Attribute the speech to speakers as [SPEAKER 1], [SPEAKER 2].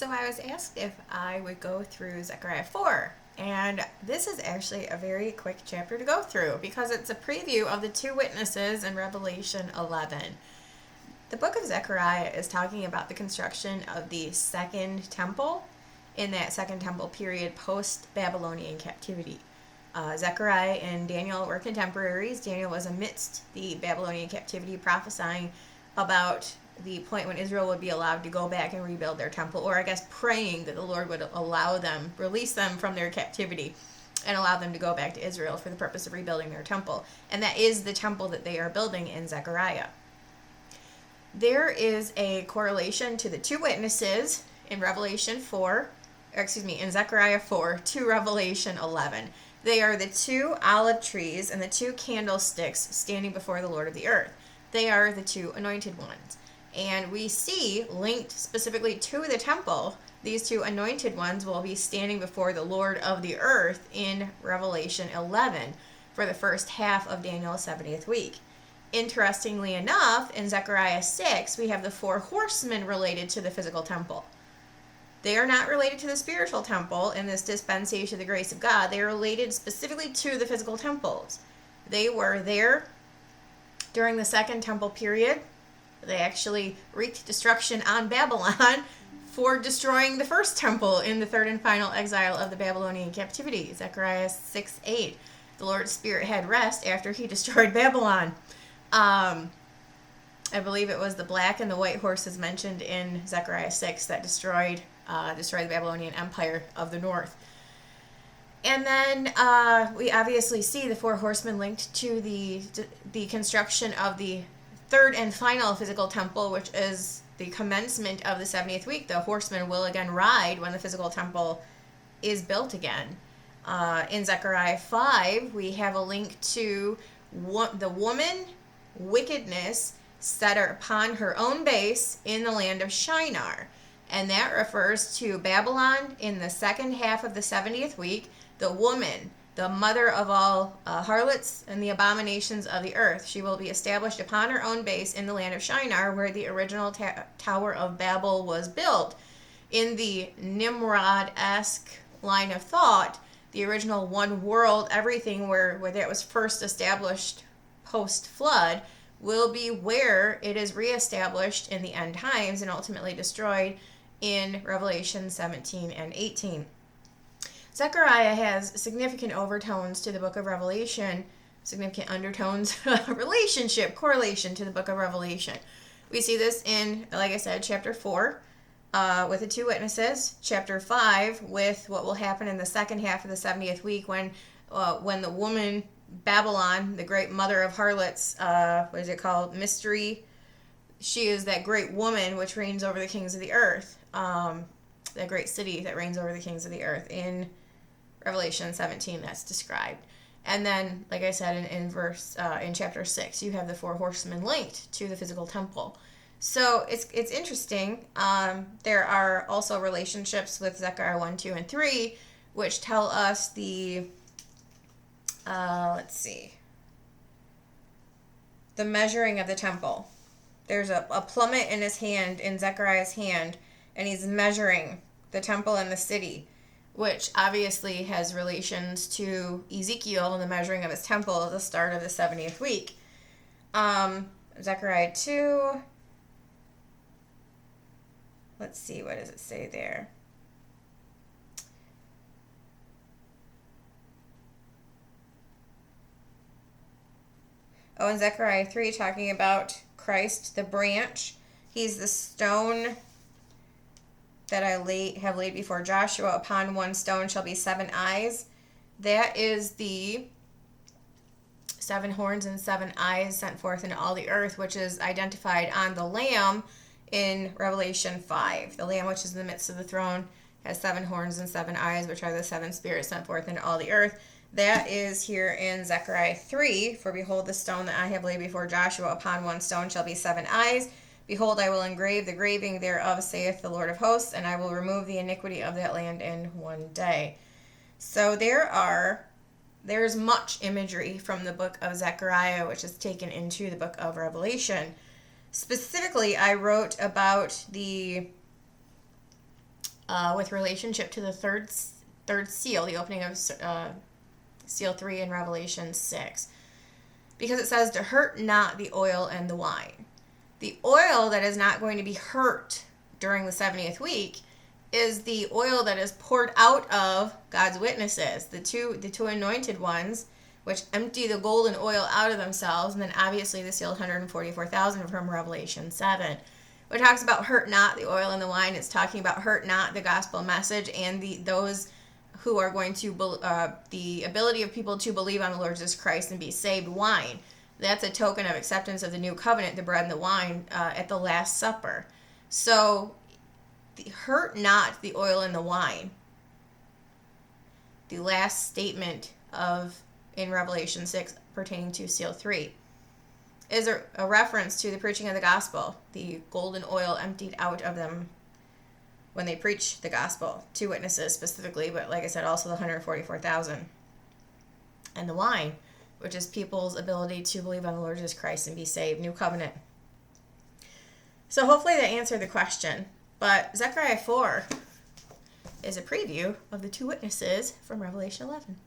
[SPEAKER 1] So I was asked if I would go through Zechariah 4. And this is actually a very quick chapter to go through because it's a preview of the two witnesses in Revelation 11. The book of Zechariah is talking about the construction of the second temple in that second temple period post-Babylonian captivity. Zechariah and Daniel were contemporaries. Daniel was amidst the Babylonian captivity, prophesying about the point when Israel would be allowed to go back and rebuild their temple, or I guess praying that the Lord would allow them, release them from their captivity and allow them to go back to Israel for the purpose of rebuilding their temple. And that is the temple that they are building in Zechariah. There is a correlation to the two witnesses in in Zechariah 4 to Revelation 11. They are the two olive trees and the two candlesticks standing before the Lord of the earth. They are the two anointed ones. And we see, linked specifically to the temple, these two anointed ones will be standing before the Lord of the earth in Revelation 11 for the first half of Daniel's 70th week. Interestingly enough, in Zechariah 6, we have the four horsemen related to the physical temple. They are not related to the spiritual temple in this dispensation of the grace of God. They are related specifically to the physical temples. They were there during the second temple period. They actually wreaked destruction on Babylon for destroying the first temple in the third and final exile of the Babylonian captivity. Zechariah 6:8. The Lord's Spirit had rest after he destroyed Babylon. I believe it was the black and the white horses mentioned in Zechariah 6 that destroyed the Babylonian Empire of the north. And then we obviously see the four horsemen linked to the construction of the third and final physical temple, which is the commencement of the 70th week. The horsemen will again ride when the physical temple is built again. In Zechariah 5, we have a link to the woman wickedness set upon her own base in the land of Shinar. And that refers to Babylon in the second half of the 70th week, the woman, the mother of all harlots and the abominations of the earth. She will be established upon her own base in the land of Shinar, where the original Tower of Babel was built. In the Nimrod-esque line of thought, the original one world, everything where that was first established post-flood, will be where it is reestablished in the end times and ultimately destroyed in Revelation 17 and 18. Zechariah has significant overtones to the book of Revelation, significant undertones, correlation to the book of Revelation. We see this in, like I said, chapter 4 with the two witnesses, chapter 5 with what will happen in the second half of the 70th week when the woman Babylon, the great mother of harlots, mystery, she is that great woman which reigns over the kings of the earth, that great city that reigns over the kings of the earth in Revelation 17 that's described. And then, like I said, in chapter 6, you have the four horsemen linked to the physical temple. So it's interesting. There are also relationships with Zechariah 1, 2, and 3, which tell us the measuring of the temple. There's a plummet in his hand, in Zechariah's hand, and he's measuring the temple and the city, which obviously has relations to Ezekiel and the measuring of his temple at the start of the 70th week. Zechariah 2, let's see, what does it say there? Oh, in Zechariah 3, talking about Christ, the branch. He's the stone that I have laid before Joshua. Upon one stone shall be 7 eyes. That is the 7 horns and 7 eyes sent forth into all the earth, which is identified on the Lamb in Revelation 5. The Lamb which is in the midst of the throne has 7 horns and 7 eyes, which are the 7 spirits sent forth into all the earth. That is here in Zechariah 3. For behold, the stone that I have laid before Joshua, upon one stone shall be 7 eyes. Behold, I will engrave the graving thereof, saith the Lord of hosts, and I will remove the iniquity of that land in one day. So there's much imagery from the book of Zechariah, which is taken into the book of Revelation. Specifically, I wrote about the with relationship to the third seal, the opening of seal 3 in Revelation 6. Because it says to hurt not the oil and the wine. The oil that is not going to be hurt during the 70th week is the oil that is poured out of God's witnesses, the two anointed ones, which empty the golden oil out of themselves, and then obviously the sealed 144,000 from Revelation 7. When it talks about hurt not the oil and the wine, it's talking about hurt not the gospel message and those who are going to, the ability of people to believe on the Lord Jesus Christ and be saved. Wine. That's a token of acceptance of the new covenant, the bread and the wine at the Last Supper. So, hurt not the oil and the wine. The last statement in Revelation 6 pertaining to seal 3 is a reference to the preaching of the gospel, the golden oil emptied out of them when they preach the gospel to witnesses specifically, but like I said, also the 144,000. And the wine, which is people's ability to believe on the Lord Jesus Christ and be saved, new covenant. So hopefully that answered the question. But Zechariah 4 is a preview of the two witnesses from Revelation 11.